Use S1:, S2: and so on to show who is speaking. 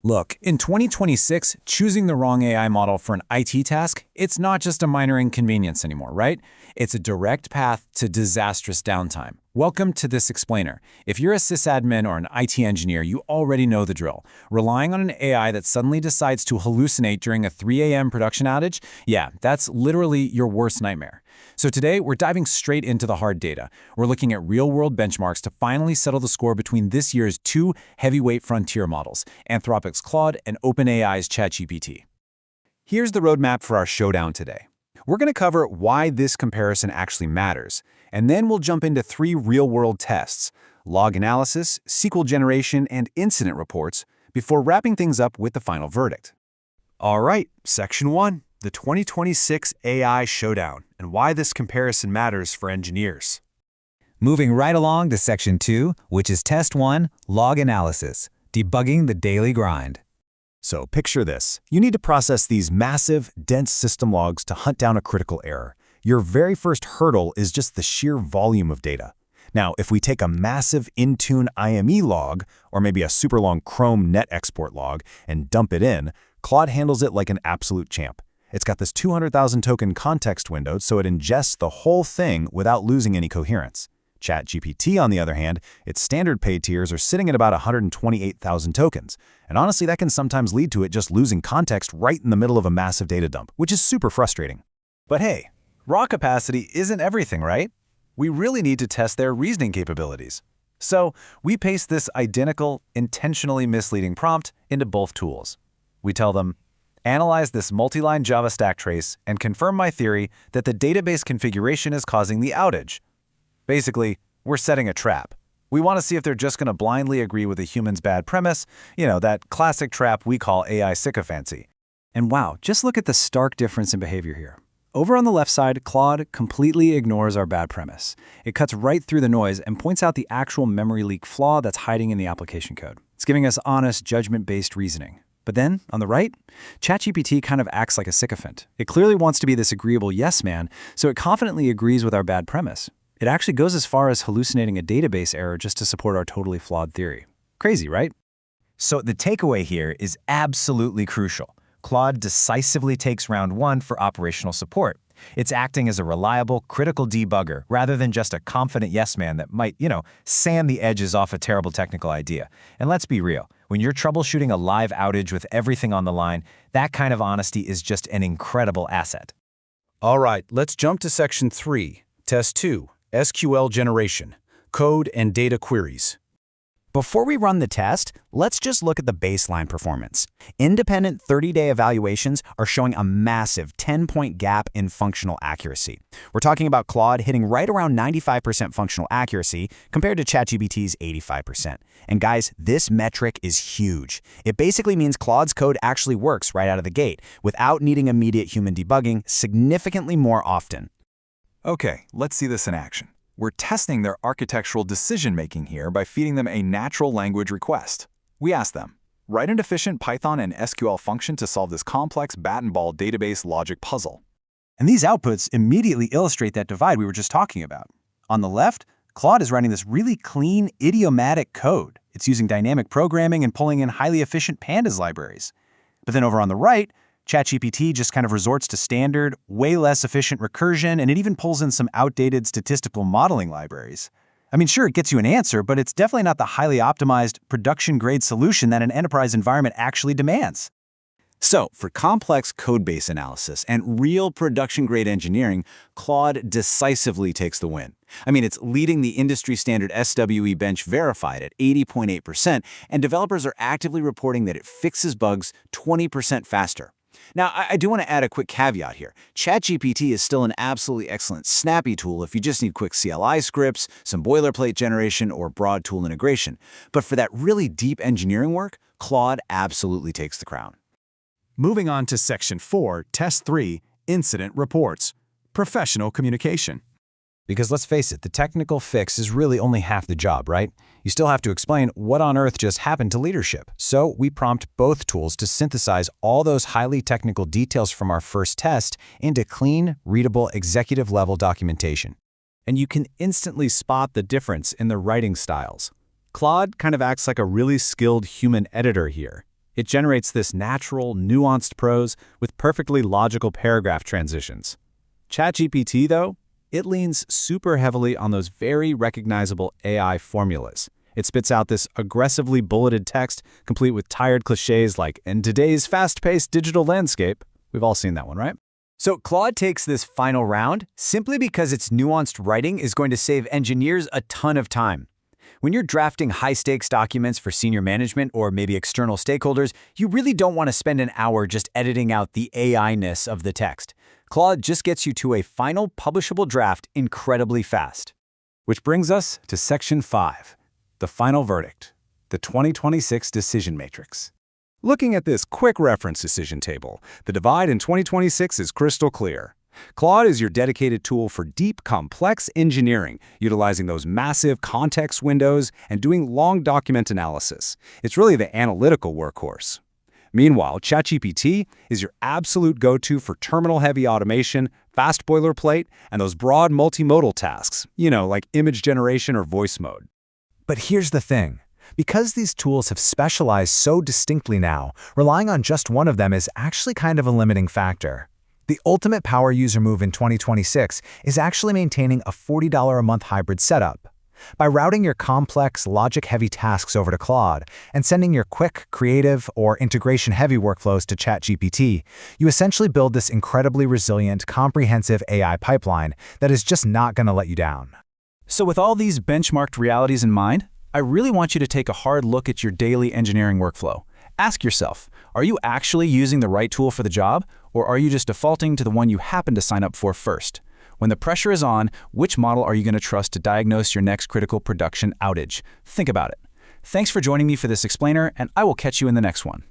S1: Look, in 2026, choosing the wrong AI model for an IT task, it's not just a minor inconvenience anymore, right? It's a direct path to disastrous downtime. Welcome to this explainer. If you're a sysadmin or an IT engineer, you already know the drill. Relying on an AI that suddenly decides to hallucinate during a 3 a.m. production outage? Yeah, that's literally your worst nightmare. So today, we're diving straight into the hard data. We're looking at real-world benchmarks to finally settle the score between this year's two heavyweight frontier models, Anthropic's Claude and OpenAI's ChatGPT. Here's the roadmap for our showdown today. We're going to cover why this comparison actually matters, and then we'll jump into 3 real-world tests: log analysis, SQL generation, and incident reports, before wrapping things up with the final verdict. All right, Section 1. The 2026 AI Showdown, and why this comparison matters for engineers.
S2: Moving right along to Section 2, which is Test 1, Log Analysis, Debugging the Daily Grind.
S1: So picture this. You need to process these massive, dense system logs to hunt down a critical error. Your very first hurdle is just the sheer volume of data. Now, if we take a massive Intune IME log, or maybe a super long Chrome net export log, and dump it in, Claude handles it like an absolute champ. It's got this 200,000 token context window, so it ingests the whole thing without losing any coherence. ChatGPT, on the other hand, its standard paid tiers are sitting at about 128,000 tokens. And honestly, that can sometimes lead to it just losing context right in the middle of a massive data dump, which is super frustrating. But hey, raw capacity isn't everything, right? We really need to test their reasoning capabilities. So we paste this identical, intentionally misleading prompt into both tools. We tell them, analyze this multi-line Java stack trace and confirm my theory that the database configuration is causing the outage. Basically, we're setting a trap. We want to see if they're just going to blindly agree with a human's bad premise, that classic trap we call AI sycophancy. And wow, just look at the stark difference in behavior here. Over on the left side, Claude completely ignores our bad premise. It cuts right through the noise and points out the actual memory leak flaw that's hiding in the application code. It's giving us honest, judgment-based reasoning. But then, on the right, ChatGPT kind of acts like a sycophant. It clearly wants to be this agreeable yes man, so it confidently agrees with our bad premise. It actually goes as far as hallucinating a database error just to support our totally flawed theory. Crazy, right?
S3: So the takeaway here is absolutely crucial. Claude decisively takes round 1 for operational support. It's acting as a reliable, critical debugger rather than just a confident yes man that might, sand the edges off a terrible technical idea. And let's be real. When you're troubleshooting a live outage with everything on the line, that kind of honesty is just an incredible asset.
S1: All right, let's jump to Section 3, Test 2, SQL generation, code and data queries.
S2: Before we run the test, let's just look at the baseline performance. Independent 30-day evaluations are showing a massive 10-point gap in functional accuracy. We're talking about Claude hitting right around 95% functional accuracy compared to ChatGPT's 85%. And guys, this metric is huge. It basically means Claude's code actually works right out of the gate without needing immediate human debugging significantly more often.
S1: Okay, let's see this in action. We're testing their architectural decision-making here by feeding them a natural language request. We ask them, write an efficient Python and SQL function to solve this complex bat-and-ball database logic puzzle. And these outputs immediately illustrate that divide we were just talking about. On the left, Claude is writing this really clean, idiomatic code. It's using dynamic programming and pulling in highly efficient pandas libraries. But then over on the right, ChatGPT just kind of resorts to standard, way less efficient recursion, and it even pulls in some outdated statistical modeling libraries. I mean, sure, it gets you an answer, but it's definitely not the highly optimized, production-grade solution that an enterprise environment actually demands. So, for complex code-base analysis and real production-grade engineering, Claude decisively takes the win. I mean, it's leading the industry-standard SWE bench verified at 80.8%, and developers are actively reporting that it fixes bugs 20% faster. Now, I do want to add a quick caveat here. ChatGPT is still an absolutely excellent, snappy tool if you just need quick CLI scripts, some boilerplate generation, or broad tool integration. But for that really deep engineering work, Claude absolutely takes the crown. Moving on to Section 4, Test 3, Incident Reports, Professional Communication. Because let's face it, the technical fix is really only half the job, right? You still have to explain what on earth just happened to leadership. So we prompt both tools to synthesize all those highly technical details from our first test into clean, readable, executive-level documentation. And you can instantly spot the difference in the writing styles. Claude kind of acts like a really skilled human editor here.
S2: It generates this natural, nuanced prose with perfectly logical paragraph transitions. ChatGPT, though, it leans super heavily on those very recognizable AI formulas. It spits out this aggressively bulleted text, complete with tired cliches like, "in today's fast-paced digital landscape." We've all seen that one, right?
S4: So Claude takes this final round simply because its nuanced writing is going to save engineers a ton of time. When you're drafting high-stakes documents for senior management or maybe external stakeholders, you really don't want to spend an hour just editing out the AI-ness of the text. Claude just gets you to a final publishable draft incredibly fast.
S1: Which brings us to Section 5, the final verdict, the 2026 Decision Matrix. Looking at this quick reference decision table, the divide in 2026 is crystal clear. Claude is your dedicated tool for deep, complex engineering, utilizing those massive context windows and doing long document analysis. It's really the analytical workhorse. Meanwhile, ChatGPT is your absolute go-to for terminal-heavy automation, fast boilerplate, and those broad multimodal tasks, like image generation or voice mode.
S2: But here's the thing. Because these tools have specialized so distinctly now, relying on just one of them is actually kind of a limiting factor. The ultimate power user move in 2026 is actually maintaining a $40 a month hybrid setup. By routing your complex, logic-heavy tasks over to Claude and sending your quick, creative, or integration-heavy workflows to ChatGPT, you essentially build this incredibly resilient, comprehensive AI pipeline that is just not going to let you down.
S5: So with all these benchmarked realities in mind, I really want you to take a hard look at your daily engineering workflow. Ask yourself, are you actually using the right tool for the job, or are you just defaulting to the one you happen to sign up for first? When the pressure is on, which model are you going to trust to diagnose your next critical production outage? Think about it. Thanks for joining me for this explainer, and I will catch you in the next one.